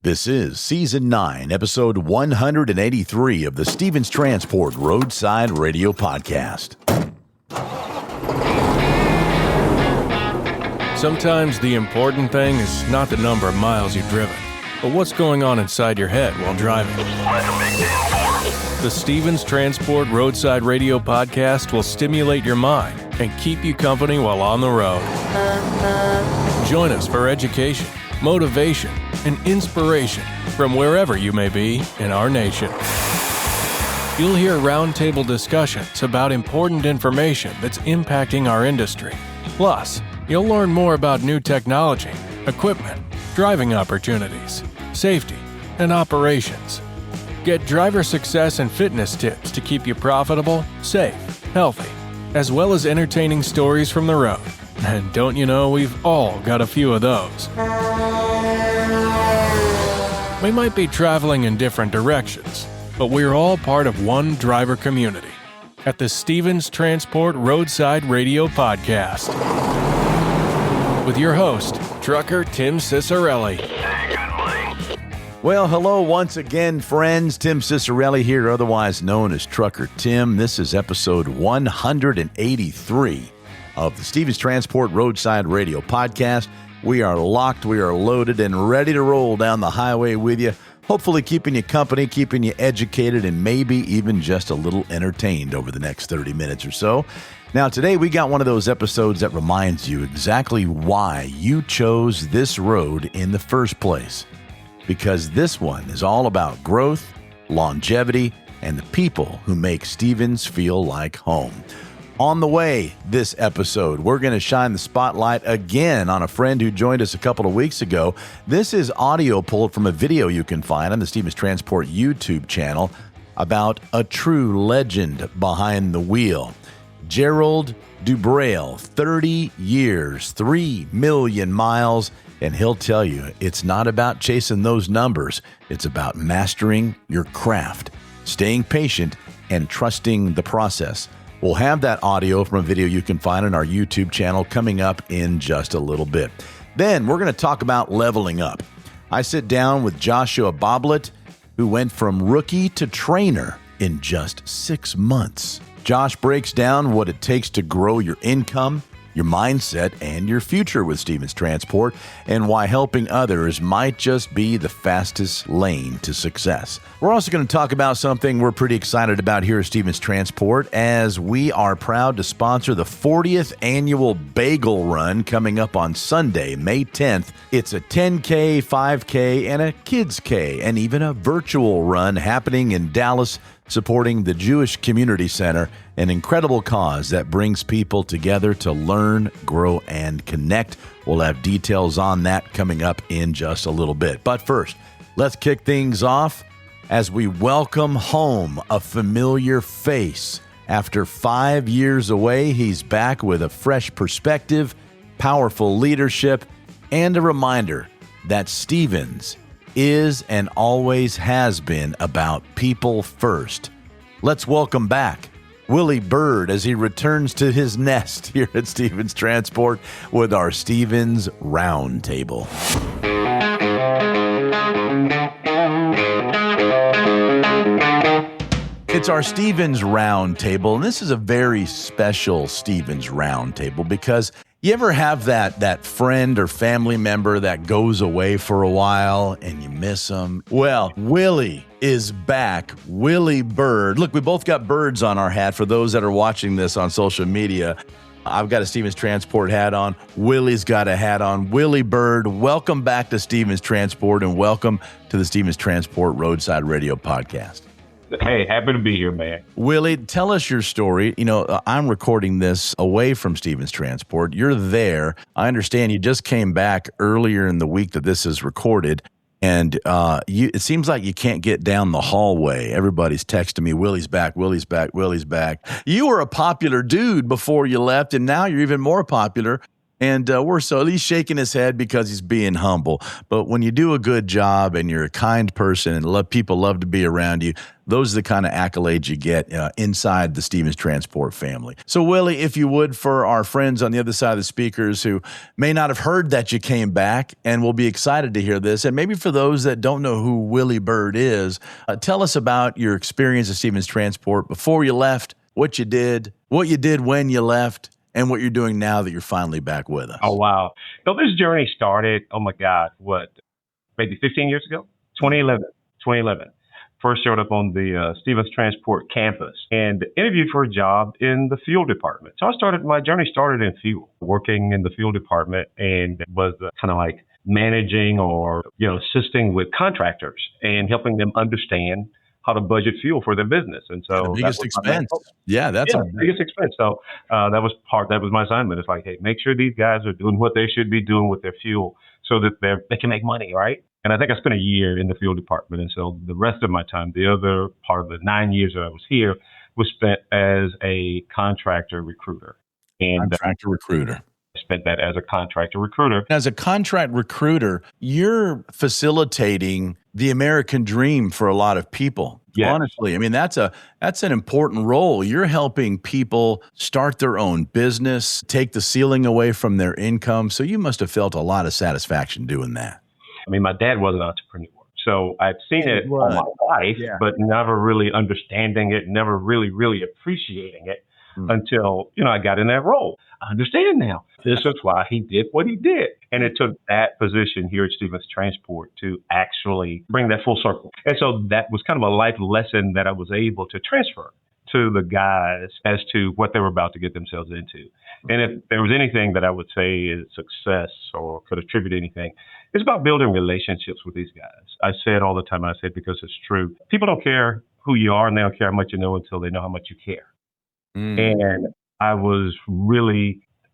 This is Season 9, Episode 183 of the Stevens Transport Roadside Radio Podcast. Sometimes the important thing is not the number of miles you've driven, but what's going on inside your head while driving. The Stevens Transport Roadside Radio Podcast will stimulate your mind and keep you company while on the road. Join us for education, motivation, and inspiration from wherever you may be in our nation. You'll hear roundtable discussions about important information that's impacting our industry. Plus, you'll learn more about new technology, equipment, driving opportunities, safety, and operations. Get driver success and fitness tips to keep you profitable, safe, healthy, as well as entertaining stories from the road. And don't you know, we've all got a few of those. We might be traveling in different directions, but we're all part of one driver community at the Stevens Transport Roadside Radio Podcast. With your host, trucker Tim Cicerelli. Well, hello once again, friends. Tim Cicerelli here, otherwise known as Trucker Tim. This is episode 183 of the Stevens Transport Roadside Radio Podcast. We are locked, we are loaded, and ready to roll down the highway with you, hopefully keeping you company, keeping you educated, and maybe even just a little entertained over the next 30 minutes or so. Now, today we got one of those episodes that reminds you exactly why you chose this road in the first place. Because this one is all about growth, longevity, and the people who make Stevens feel like home. On the way this episode, we're going to shine the spotlight again on a friend who joined us a couple of weeks ago. This is audio pulled from a video you can find on the Stevens Transport YouTube channel about a true legend behind the wheel. Gerald Dubrail, 30 years, 3 million miles, and he'll tell you it's not about chasing those numbers. It's about mastering your craft, staying patient, and trusting the process. We'll have that audio from a video you can find on our YouTube channel coming up in just a little bit. Then we're going to talk about leveling up. I sit down with Joshua Boblet, who went from rookie to trainer in just 6 months. Josh breaks down what it takes to grow your income, your mindset, and your future with Stevens Transport, and why helping others might just be the fastest lane to success. We're also going to talk about something we're pretty excited about here at Stevens Transport, as we are proud to sponsor the 40th Annual Bagel Run coming up on Sunday, May 10th. It's a 10K, 5K, and a Kids K, and even a virtual run happening in Dallas, supporting the Jewish Community Center, an incredible cause that brings people together to learn, grow, and connect. We'll have details on that coming up in just a little bit. But first, let's kick things off as we welcome home a familiar face. After 5 years away, he's back with a fresh perspective, powerful leadership, and a reminder that Stevens is and always has been about people first. Let's welcome back Willie Byrd as he returns to his nest here at Stevens Transport with our Stevens Roundtable. It's our Stevens Roundtable, and this is a very special Stevens Roundtable because you ever have that friend or family member that goes away for a while and you miss them? Well, Willie is back. Willie Byrd. Look, we both got birds on our hat for those that are watching this on social media. I've got a Stevens Transport hat on. Willie's got a hat on. Willie Byrd, welcome back to Stevens Transport and welcome to the Stevens Transport Roadside Radio Podcast. Hey, happy to be here, man. Willie, tell us your story. You know, I'm recording this away from Stevens Transport. You're there. I understand you just came back earlier in the week that this is recorded, and it seems like you can't get down the hallway. Everybody's texting me, Willie's back, Willie's back, Willie's back. You were a popular dude before you left, and now you're even more popular. And he's shaking his head because he's being humble. But when you do a good job and you're a kind person and people love to be around you, those are the kind of accolades you get inside the Stevens Transport family. So, Willie, if you would, for our friends on the other side of the speakers who may not have heard that you came back and will be excited to hear this, and maybe for those that don't know who Willie Byrd is, tell us about your experience at Stevens Transport before you left, what you did when you left, and what you're doing now that you're finally back with us. Oh, wow. So this journey started, oh my God, maybe 15 years ago? 2011. First showed up on the Stevens Transport campus and interviewed for a job in the fuel department. So my journey started in fuel, working in the fuel department, and was kind of like managing or, assisting with contractors and helping them understand how to budget fuel for their business. And so the biggest expense. Yeah, that's the biggest expense. So that was my assignment. It's like, hey, make sure these guys are doing what they should be doing with their fuel so that they can make money, right? And I think I spent a year in the fuel department. And so the rest of my time, the other part of the 9 years that I was here, was spent as a contractor recruiter. Spent that as a contractor recruiter. As a contract recruiter, you're facilitating the American dream for a lot of people. Yes. Honestly, I mean, that's an important role. You're helping people start their own business, take the ceiling away from their income. So you must have felt a lot of satisfaction doing that. I mean, my dad was an entrepreneur. So I'd seen it all my life, but never really understanding it, never really, really appreciating it until, I got in that role. I understand now. This is why he did what he did. And it took that position here at Stevens Transport to actually bring that full circle. And so that was kind of a life lesson that I was able to transfer to the guys as to what they were about to get themselves into. And if there was anything that I would say is success or could attribute anything, it's about building relationships with these guys. I say it all the time. I say it because it's true. People don't care who you are and they don't care how much you know until they know how much you care. And I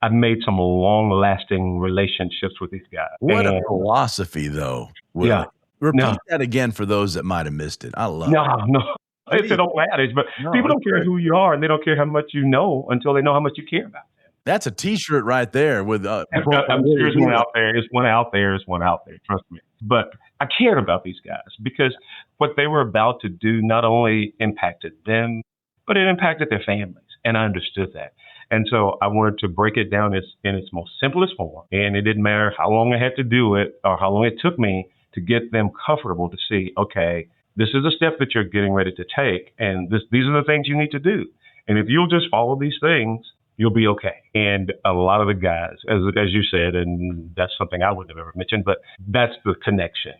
made some long-lasting relationships with these guys. What a philosophy, though. Yeah. Repeat that again for those that might have missed it. I love it. No. It's an old adage, but people don't care who you are, and they don't care how much you know until they know how much you care about them. That's a T-shirt right there. With I'm sure there's one out there. There's one out there. Trust me. But I cared about these guys because what they were about to do not only impacted them, but it impacted their families. And I understood that. And so I wanted to break it down in its most simplest form. And it didn't matter how long I had to do it or how long it took me to get them comfortable to see, okay, this is a step that you're getting ready to take. And these are the things you need to do. And if you'll just follow these things, you'll be okay. And a lot of the guys, as you said, and that's something I wouldn't have ever mentioned, but that's the connection,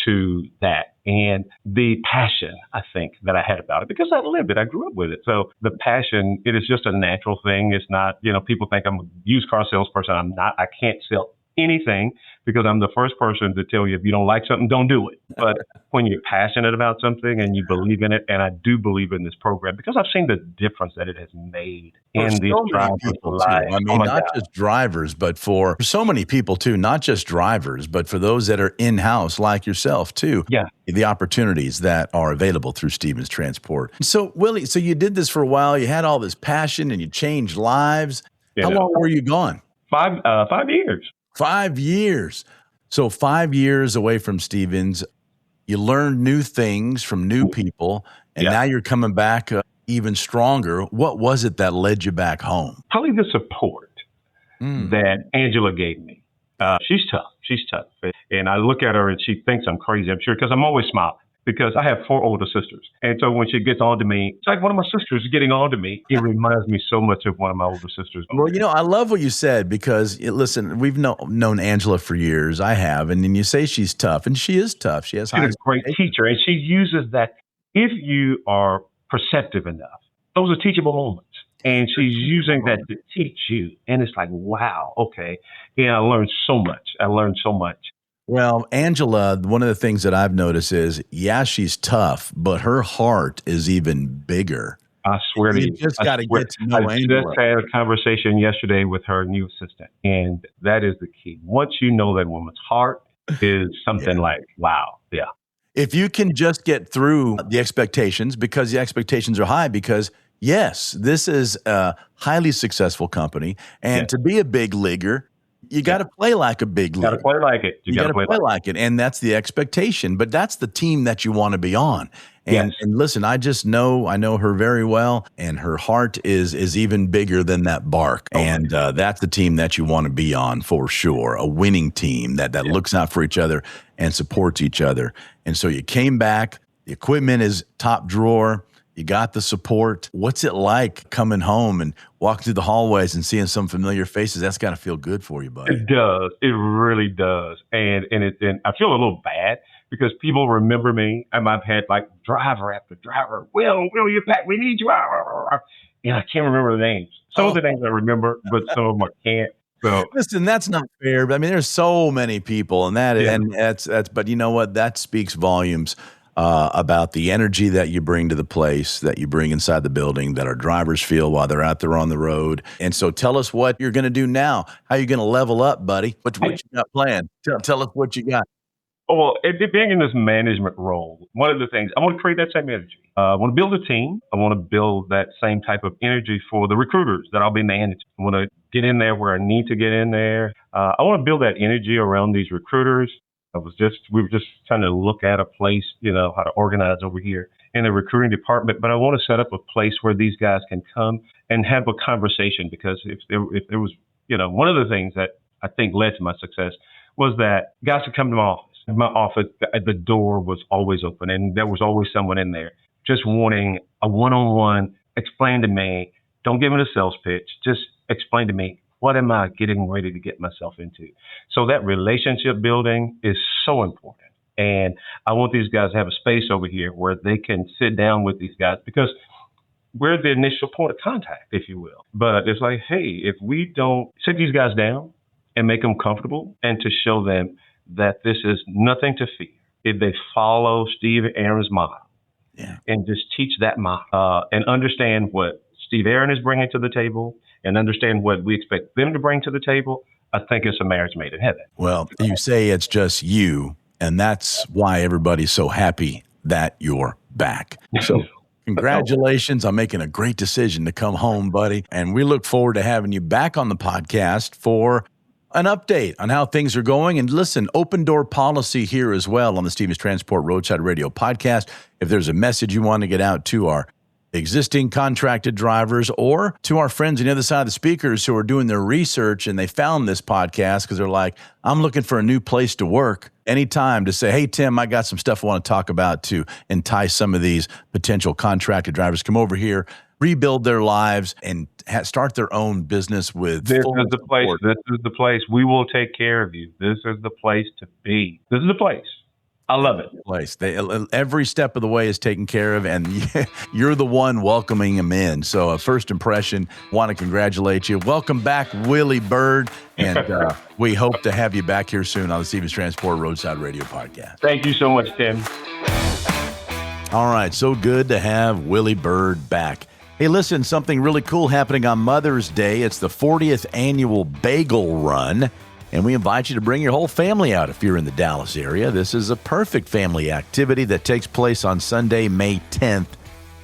to that. And the passion, I think, that I had about it, because I lived it. I grew up with it. So the passion, it is just a natural thing. It's not, people think I'm a used car salesperson. I'm not. I can't sell anything because I'm the first person to tell you if you don't like something, don't do it. But when you're passionate about something and you believe in it, and I do believe in this program because I've seen the difference that it has made in these drivers' lives. I mean, not just drivers, but for so many people too, not just drivers, but for those that are in-house like yourself too. Yeah. The opportunities that are available through Stevens Transport. So Willie, you did this for a while, you had all this passion and you changed lives. How long were you gone? 5 years. 5 years. So 5 years away from Stevens, you learned new things from new people, and now you're coming back even stronger. What was it that led you back home? Probably the support that Angela gave me. She's tough. And I look at her and she thinks I'm crazy, I'm sure, because I'm always smiling. Because I have 4 older sisters. And so when she gets on to me, it's like one of my sisters getting on to me. It reminds me so much of one of my older sisters. Well, I love what you said because, listen, we've known Angela for years. I have. And then you say she's tough, and she is tough. She's a great teacher. And she uses that if you are perceptive enough. Those are teachable moments. And she's using that to teach you. And it's like, wow, okay. And I learned so much. Well, Angela, one of the things that I've noticed is, she's tough, but her heart is even bigger. I swear to you. You just got to get to know Angela. I just had a conversation yesterday with her new assistant, and that is the key. Once you know that woman's heart is something like, wow, If you can just get through the expectations, because the expectations are high, because Yes, this is a highly successful company. And to be a big leaguer, you got to play like a big leaguer. Got to play like it. You got to play like it. And that's the expectation. But that's the team that you want to be on. And listen, I know her very well, and her heart is even bigger than that bark. And that's the team that you want to be on for sure. A winning team that looks out for each other and supports each other. And so you came back. The equipment is top drawer. You got the support. What's it like coming home and walking through the hallways and seeing some familiar faces? That's got to feel good for you, buddy. It does. It really does. And I feel a little bad because people remember me. And I've had like driver after driver. Will, you're back. We need you. And I can't remember the names. Some of the names I remember, but some of them I can't. So listen, that's not fair. But I mean, there's so many people, and that's. But you know what? That speaks volumes. About the energy that you bring to the place, that you bring inside the building, that our drivers feel while they're out there on the road. And so tell us what you're going to do now. How are you going to level up, buddy? What you got planned? Tell us what you got. Well, being in this management role, one of the things, I want to create that same energy. I want to build a team. I want to build that same type of energy for the recruiters that I'll be managing. I want to get in there where I need to get in there. I want to build that energy around these recruiters. We were just trying to look at a place, how to organize over here in the recruiting department. But I want to set up a place where these guys can come and have a conversation, because if there was, one of the things that I think led to my success was that guys could come to my office. My office, the door was always open, and there was always someone in there just wanting a one-on-one. Explain to me. Don't give me the sales pitch. Just explain to me. What am I getting ready to get myself into? So that relationship building is so important. And I want these guys to have a space over here where they can sit down with these guys, because we're the initial point of contact, if you will. But it's like, hey, if we don't sit these guys down and make them comfortable and to show them that this is nothing to fear, if they follow Steve Aaron's model and just teach that model and understand what Steve Aaron is bringing to the table, and understand what we expect them to bring to the table, I think it's a marriage made in heaven. Well, you say it's just you, and that's why everybody's so happy that you're back. So congratulations on making a great decision to come home, buddy. And we look forward to having you back on the podcast for an update on how things are going. And listen, open door policy here as well on the Stevens Transport Roadside Radio podcast. If there's a message you want to get out to our existing contracted drivers or to our friends on the other side of the speakers who are doing their research and they found this podcast because they're like, I'm looking for a new place to work, anytime to say, hey, Tim, I got some stuff I want to talk about to entice some of these potential contracted drivers. Come over here, rebuild their lives, and start their own business with This is the place. This is the place. We will take care of you. This is the place to be. This is the place. I love it. Every step of the way is taken care of, and you're the one welcoming them in. So first impression, want to congratulate you. Welcome back, Willie Byrd, and we hope to have you back here soon on the Stevens Transport Roadside Radio podcast. Thank you so much, Tim. All right, so good to have Willie Byrd back. Hey, listen, something really cool happening on Mother's Day. It's the 40th Annual Bagel Run. And we invite you to bring your whole family out if you're in the Dallas area. This is a perfect family activity that takes place on Sunday, May 10th.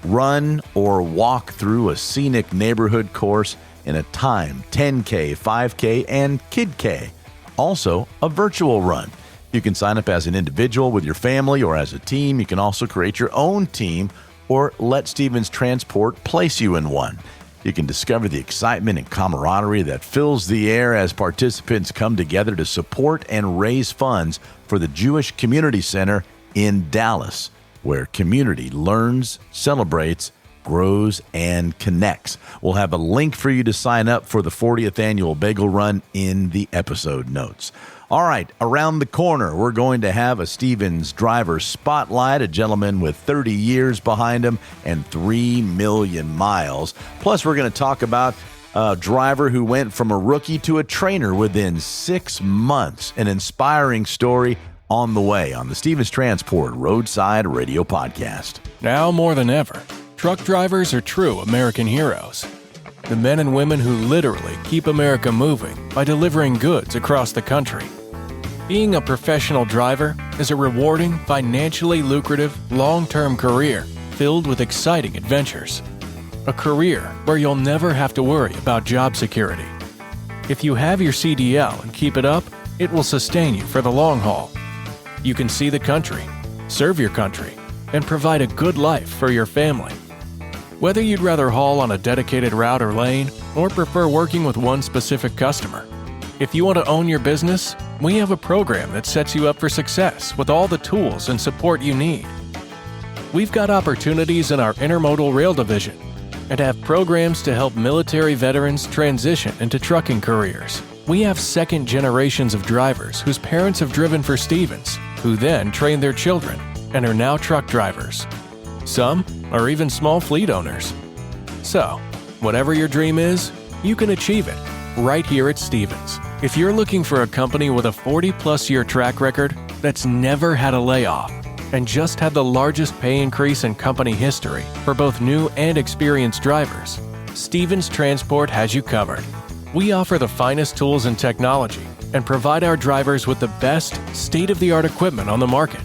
Run or walk through a scenic neighborhood course in a timed 10K, 5K, and Kid K. Also, a virtual run. You can sign up as an individual with your family or as a team. You can also create your own team or let Stevens Transport place you in one. You can discover the excitement and camaraderie that fills the air as participants come together to support and raise funds for the Jewish Community Center in Dallas, where community learns, celebrates, grows, and connects. We'll have a link for you to sign up for the 40th Annual Bagel Run in the episode notes. All right, around the corner, we're going to have a Stevens driver spotlight, a gentleman with 30 years behind him and 3 million miles. Plus, we're going to talk about a driver who went from a rookie to a trainer within 6 months. An inspiring story on the way on the Stevens Transport Roadside Radio podcast. Now more than ever, truck drivers are true American heroes. The men and women who literally keep America moving by delivering goods across the country. Being a professional driver is a rewarding, financially lucrative, long-term career filled with exciting adventures. a career where you'll never have to worry about job security. If you have your CDL and keep it up, it will sustain you for the long haul. You can see the country, serve your country, and provide a good life for your family. Whether you'd rather haul on a dedicated route or lane, or prefer working with one specific customer, if you want to own your business, we have a program that sets you up for success with all the tools and support you need. We've got opportunities in our intermodal rail division and have programs to help military veterans transition into trucking careers. We have second generations of drivers whose parents have driven for Stevens, who then trained their children and are now truck drivers. Some are even small fleet owners. So, whatever your dream is, you can achieve it right here at Stevens. If you're looking for a company with a 40-plus year track record that's never had a layoff and just had the largest pay increase in company history for both new and experienced drivers, Stevens Transport has you covered. We offer the finest tools and technology and provide our drivers with the best state-of-the-art equipment on the market.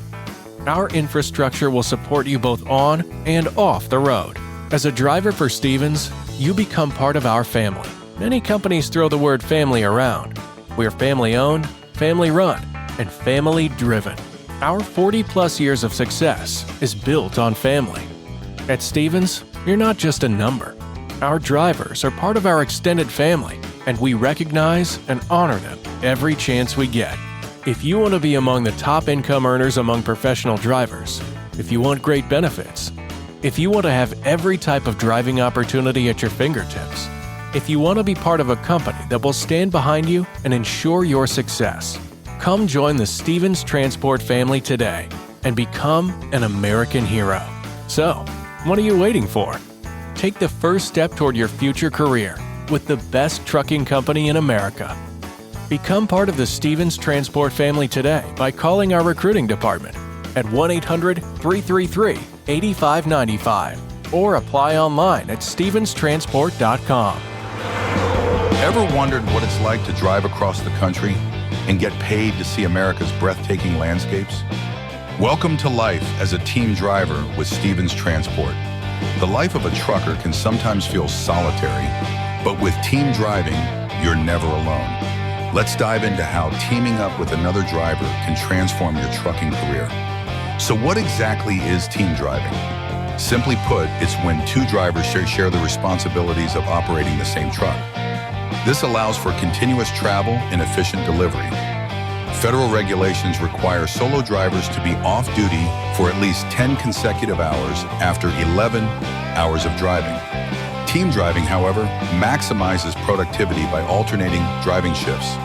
Our infrastructure will support you both on and off the road. As a driver for Stevens, you become part of our family. Many companies throw the word family around. We're family-owned, family-run, and family-driven. Our 40-plus years of success is built on family. At Stevens, you're not just a number. Our drivers are part of our extended family, and we recognize and honor them every chance we get. If you want to be among the top income earners among professional drivers, if you want great benefits, if you want to have every type of driving opportunity at your fingertips, if you want to be part of a company that will stand behind you and ensure your success, come join the Stevens Transport family today and become an American hero. So, what are you waiting for? Take the first step toward your future career with the best trucking company in America. Become part of the Stevens Transport family today by calling our recruiting department at 1-800-333-8595 or apply online at stevenstransport.com. Ever wondered what it's like to drive across the country and get paid to see America's breathtaking landscapes? Welcome to life as a team driver with Stevens Transport. The life of a trucker can sometimes feel solitary, but with team driving, you're never alone. Let's dive into how teaming up with another driver can transform your trucking career. So what exactly is team driving? Simply put, it's when two drivers share the responsibilities of operating the same truck. This allows for continuous travel and efficient delivery. Federal regulations require solo drivers to be off-duty for at least 10 consecutive hours after 11 hours of driving. Team driving, however, maximizes productivity by alternating driving shifts,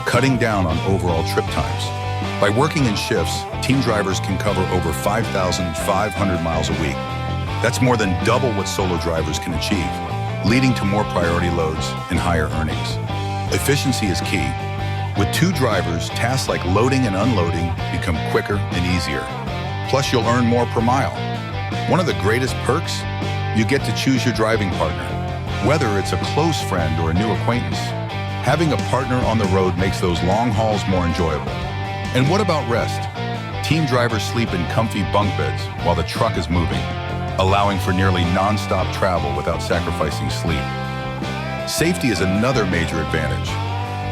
cutting down on overall trip times. By working in shifts, team drivers can cover over 5,500 miles a week. That's more than double what solo drivers can achieve, leading to more priority loads and higher earnings. Efficiency is key. With two drivers, tasks like loading and unloading become quicker and easier. Plus, you'll earn more per mile. One of the greatest perks? You get to choose your driving partner, whether it's a close friend or a new acquaintance. Having a partner on the road makes those long hauls more enjoyable. And what about rest? Team drivers sleep in comfy bunk beds while the truck is moving, allowing for nearly non-stop travel without sacrificing sleep. Safety is another major advantage.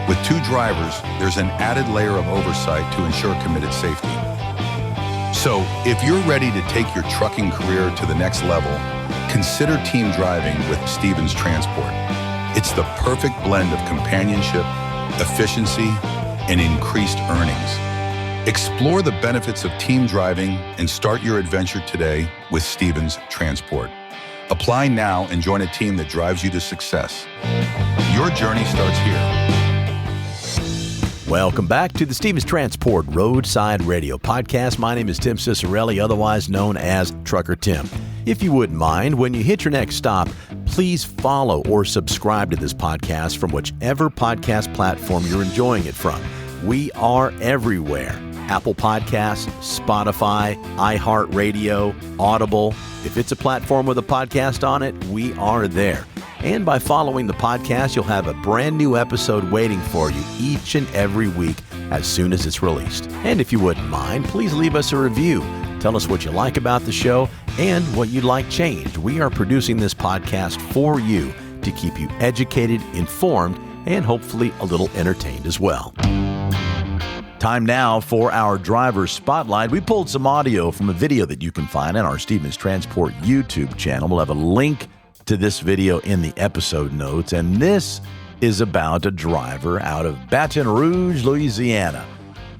With two drivers, there's an added layer of oversight to ensure committed safety. So, if you're ready to take your trucking career to the next level, consider team driving with Stevens Transport. It's the perfect blend of companionship, efficiency, and increased earnings. Explore the benefits of team driving and start your adventure today with Stevens Transport. Apply now and join a team that drives you to success. Your journey starts here. Welcome back to the Stevens Transport Roadside Radio Podcast. My name is Tim Cicerelli, otherwise known as Trucker Tim. If you wouldn't mind, when you hit your next stop, please follow or subscribe to this podcast from whichever podcast platform you're enjoying it from. We are everywhere. Apple Podcasts, Spotify, iHeartRadio, Audible. If it's a platform with a podcast on it, we are there. And by following the podcast, you'll have a brand new episode waiting for you each and every week as soon as it's released. And if you wouldn't mind, please leave us a review. Tell us what you like about the show and what you'd like changed. We are producing this podcast for you to keep you educated, informed, and hopefully a little entertained as well. Time now for our driver spotlight. We pulled some audio from a video that you can find on our Stevens Transport YouTube channel. We'll have a link to this video in the episode notes. And this is about a driver out of Baton Rouge, Louisiana.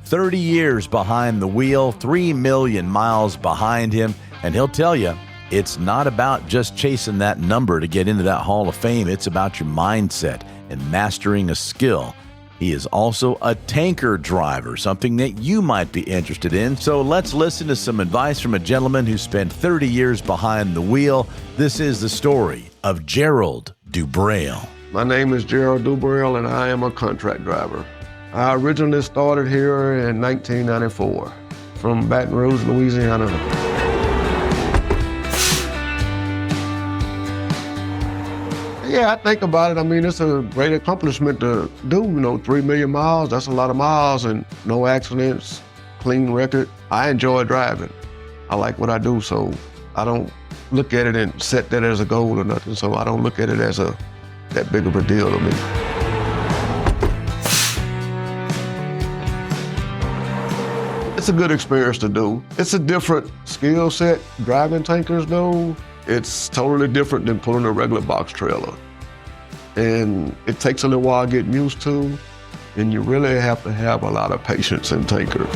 30 years behind the wheel, 3 million miles behind him. And he'll tell you, it's not about just chasing that number to get into that Hall of Fame. It's about your mindset and mastering a skill. He is also a tanker driver, something that you might be interested in. So let's listen to some advice from a gentleman who spent 30 years behind the wheel. This is the story of Gerald Dubrail. My name is Gerald Dubrail, and I am a contract driver. I originally started here in 1994 from Baton Rouge, Louisiana. Yeah, I think about it. I mean, it's a great accomplishment to do, 3 million miles. That's a lot of miles and no accidents, clean record. I enjoy driving. I like what I do, so I don't look at it and set that as a goal or nothing. So I don't look at it as that big of a deal to me. It's a good experience to do. It's a different skill set. Driving tankers, though, it's totally different than pulling a regular box trailer. And it takes a little while getting used to, and you really have to have a lot of patience in tankers.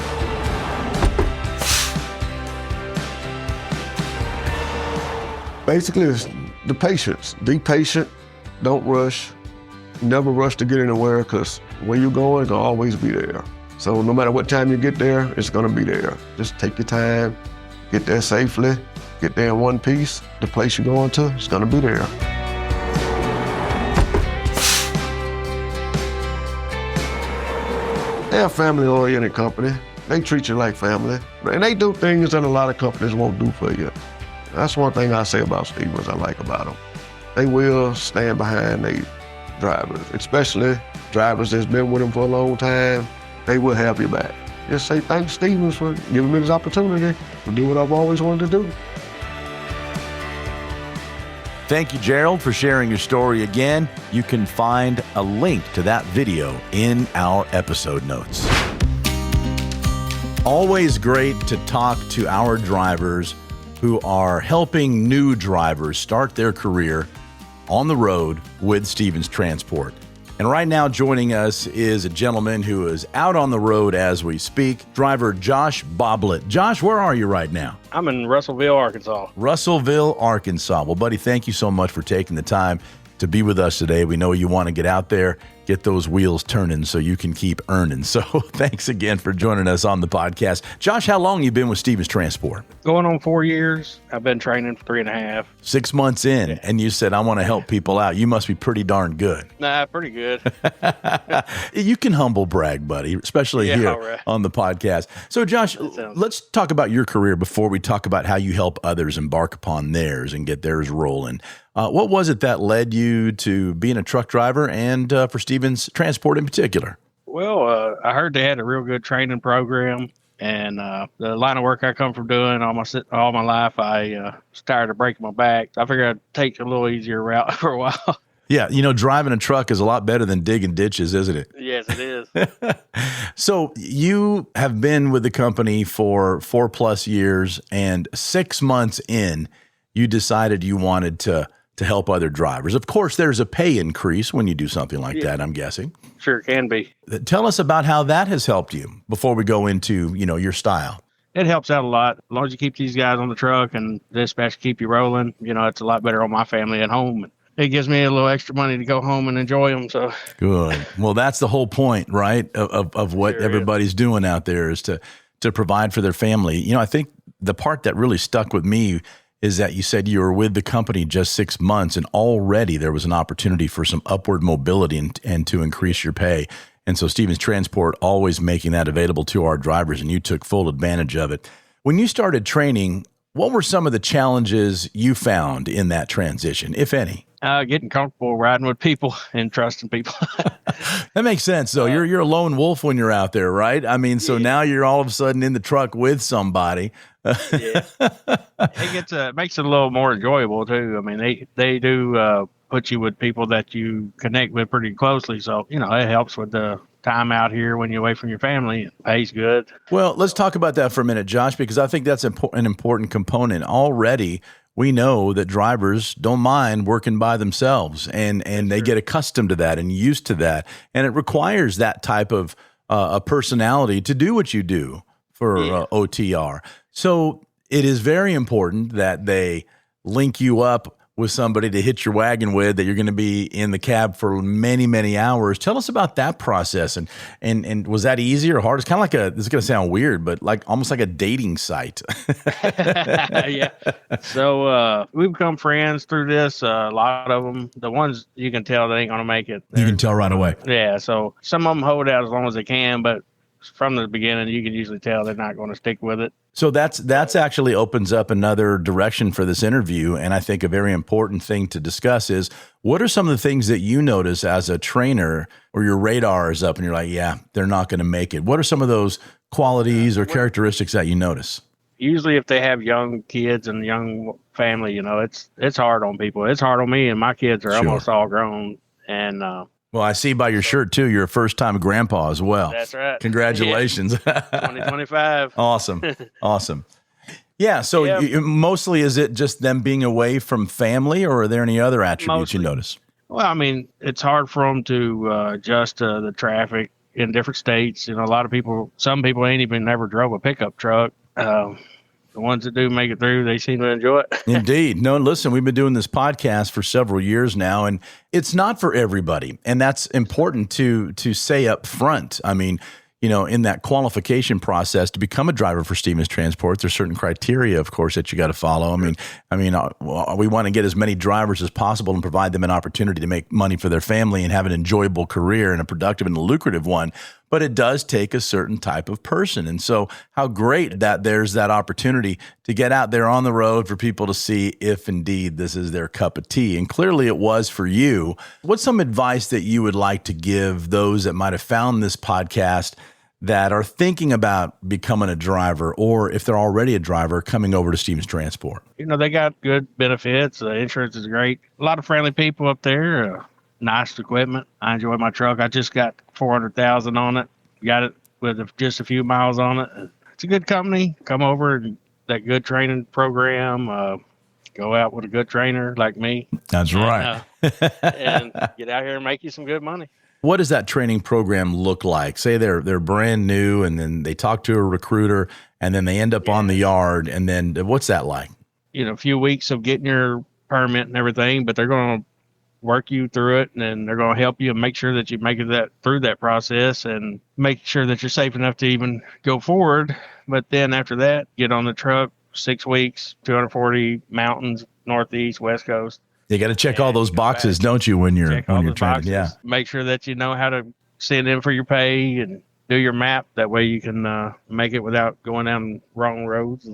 Basically, it's the patience. Be patient, don't rush. Never rush to get anywhere, because where you're going will always be there. So no matter what time you get there, it's gonna be there. Just take your time, get there safely, get there in one piece. The place you're going to, it's gonna be there. They're a family-oriented company. They treat you like family. And they do things that a lot of companies won't do for you. That's one thing I say about Stevens I like about them. They will stand behind their drivers, especially drivers that's been with them for a long time. They will have your back. Just say thanks, Stevens, for giving me this opportunity to do what I've always wanted to do. Thank you, Gerald, for sharing your story again. You can find a link to that video in our episode notes. Always great to talk to our drivers who are helping new drivers start their career on the road with Stevens Transport. And right now joining us is a gentleman who is out on the road as we speak, driver Josh Boblett. Josh, where are you right now? I'm in Russellville, Arkansas. Russellville, Arkansas. Well, buddy, thank you so much for taking the time to be with us today. We know you want to get out there, get those wheels turning so you can keep earning. So thanks again for joining us on the podcast. Josh, how long you been with Stevens Transport? Going on 4 years. I've been training for 3.5. 6 months in, and you said, I want to help people out. You must be pretty darn good. Nah, pretty good. You can humble brag, buddy, especially here on the podcast. So, Josh, let's talk about your career before we talk about how you help others embark upon theirs and get theirs rolling. What was it that led you to being a truck driver and for Stevens Transport in particular? Well, I heard they had a real good training program, and the line of work I come from doing all my life, I started breaking my back. I figured I'd take a little easier route for a while. Yeah, driving a truck is a lot better than digging ditches, isn't it? Yes, it is. So you have been with the company for 4+ years, and 6 months in, you decided you wanted to help other drivers. Of course, there's a pay increase when you do something like that, I'm guessing. Sure can be. Tell us about how that has helped you before we go into, your style. It helps out a lot. As long as you keep these guys on the truck and dispatch keep you rolling, it's a lot better on my family at home. It gives me a little extra money to go home and enjoy them. So good. Well, that's the whole point, right, of what everybody's doing out there is to provide for their family. I think the part that really stuck with me is that you said you were with the company just 6 months, and already there was an opportunity for some upward mobility and to increase your pay. And so Stevens Transport always making that available to our drivers, and you took full advantage of it. When you started training, what were some of the challenges you found in that transition, if any? Getting comfortable riding with people and trusting people. That makes sense, though. You're a lone wolf when you're out there, right? I mean, so now you're all of a sudden in the truck with somebody. It makes it a little more enjoyable too. I mean, they do put you with people that you connect with pretty closely, so it helps with the time out here when you're away from your family. It pays good. Well, let's talk about that for a minute, Josh, because I think that's an important component. Already, we know that drivers don't mind working by themselves, and they get accustomed to that and used to that, and it requires that type of a personality to do what you do for OTR. So it is very important that they link you up with somebody to hit your wagon with, that you're going to be in the cab for many, many hours. Tell us about that process. And was that easy or hard? It's kind of like this is going to sound weird, but almost like a dating site. Yeah. So we become friends through this. A lot of them, the ones you can tell they ain't going to make it. You can tell right away. Yeah. So some of them hold out as long as they can, but from the beginning, you can usually tell they're not going to stick with it. So that's actually opens up another direction for this interview, and I think a very important thing to discuss is, what are some of the things that you notice as a trainer, or your radar is up and you're like, yeah, they're not going to make it? What are some of those qualities or characteristics that you notice? Usually if they have young kids and young family, it's hard on people. It's hard on me, and my kids are almost all grown. And well, I see by your shirt too, you're a first-time grandpa as well. That's right. Congratulations. 2025. Awesome. Yeah, so mostly is it just them being away from family, or are there any other attributes you notice? Well, I mean, it's hard for them to adjust to the traffic in different states. A lot of people, some people ain't even never drove a pickup truck. The ones that do make it through, they seem to enjoy it. Indeed. No, listen, we've been doing this podcast for several years now, and it's not for everybody. And that's important to say up front. I mean, in that qualification process to become a driver for Stevens Transport, there's certain criteria, of course, that you got to follow. I mean, we want to get as many drivers as possible and provide them an opportunity to make money for their family and have an enjoyable career and a productive and a lucrative one. But it does take a certain type of person. And so how great that there's that opportunity to get out there on the road for people to see if indeed this is their cup of tea. And clearly it was for you. What's some advice that you would like to give those that might have found this podcast that are thinking about becoming a driver, or if they're already a driver, coming over to Stevens Transport? They got good benefits. The insurance is great. A lot of friendly people up there. Nice equipment. I enjoy my truck. I just got 400,000 on it. Got it with just a few miles on it. It's a good company. Come over and that good training program. Go out with a good trainer like me. That's right. And get out here and make you some good money. What does that training program look like? Say they're brand new, and then they talk to a recruiter, and then they end up on the yard, and then what's that like? A few weeks of getting your permit and everything, but they're going to work you through it, and then they're going to help you and make sure that you make it through that process and make sure that you're safe enough to even go forward. But then after that, get on the truck, 6 weeks, 240 mountains, Northeast, West Coast. You got to check all those boxes, don't you, when you're training? Yeah. Make sure that you know how to send in for your pay and do your map. That way you can make it without going down wrong roads.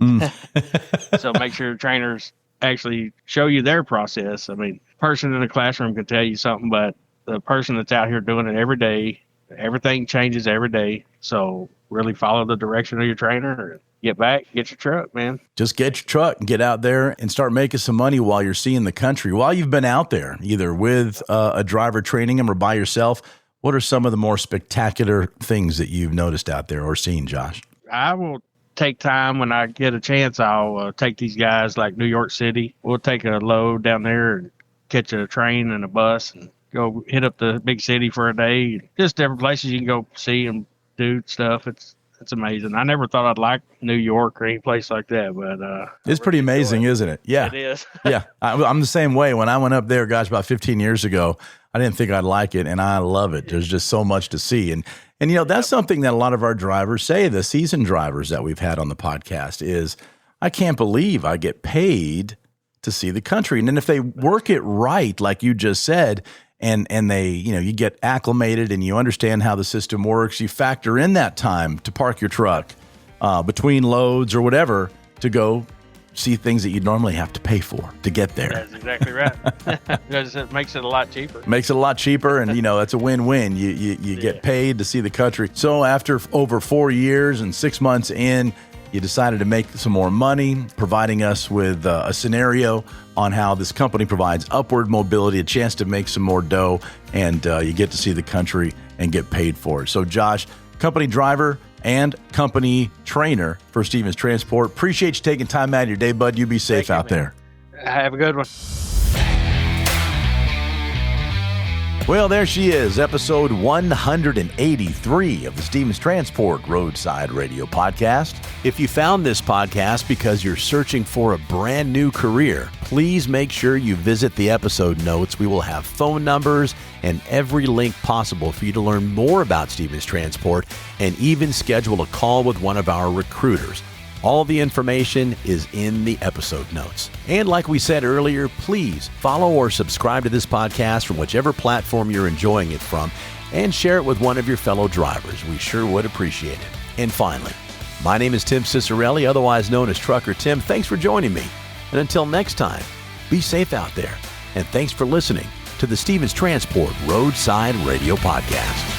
So make sure trainers actually show you their process. I mean, person in the classroom can tell you something, but the person that's out here doing it every day, everything changes every day. So really follow the direction of your trainer. Get back, get your truck, man. Just get your truck and get out there and start making some money while you're seeing the country. While you've been out there, either with a driver training them or by yourself, what are some of the more spectacular things that you've noticed out there or seen, Josh? I will take time when I get a chance. I'll take these guys like New York City. We'll take a load down there and catch a train and a bus and go hit up the big city for a day. Just different places you can go see and do stuff. It's amazing. I never thought I'd like New York or any place like that, but it's pretty amazing, isn't it? Yeah, it is. Yeah, I'm the same way. When I went up there, gosh, about 15 years ago, I didn't think I'd like it, and I love it. There's just so much to see, and that's something that a lot of our drivers say. The seasoned drivers that we've had on the podcast is, I can't believe I get paid to see the country, and then if they work it right, like you just said. And they, you get acclimated and you understand how the system works. You factor in that time to park your truck between loads or whatever to go see things that you'd normally have to pay for to get there. That's exactly right. Because it makes it a lot cheaper. Makes it a lot cheaper, and it's a win-win. You get paid to see the country. So after over 4 years and 6 months in, You decided to make some more money, providing us with a scenario on how this company provides upward mobility, a chance to make some more dough, and you get to see the country and get paid for it. So, Josh, company driver and company trainer for Stevens Transport, appreciate you taking time out of your day, bud. You be safe out there. Have a good one. Well, there she is, episode 183 of the Stevens Transport Roadside Radio Podcast. If you found this podcast because you're searching for a brand new career, please make sure you visit the episode notes. We will have phone numbers and every link possible for you to learn more about Stevens Transport and even schedule a call with one of our recruiters. All the information is in the episode notes. And like we said earlier, please follow or subscribe to this podcast from whichever platform you're enjoying it from and share it with one of your fellow drivers. We sure would appreciate it. And finally, my name is Tim Cicerelli, otherwise known as Trucker Tim. Thanks for joining me. And until next time, be safe out there. And thanks for listening to the Stevens Transport Roadside Radio Podcast.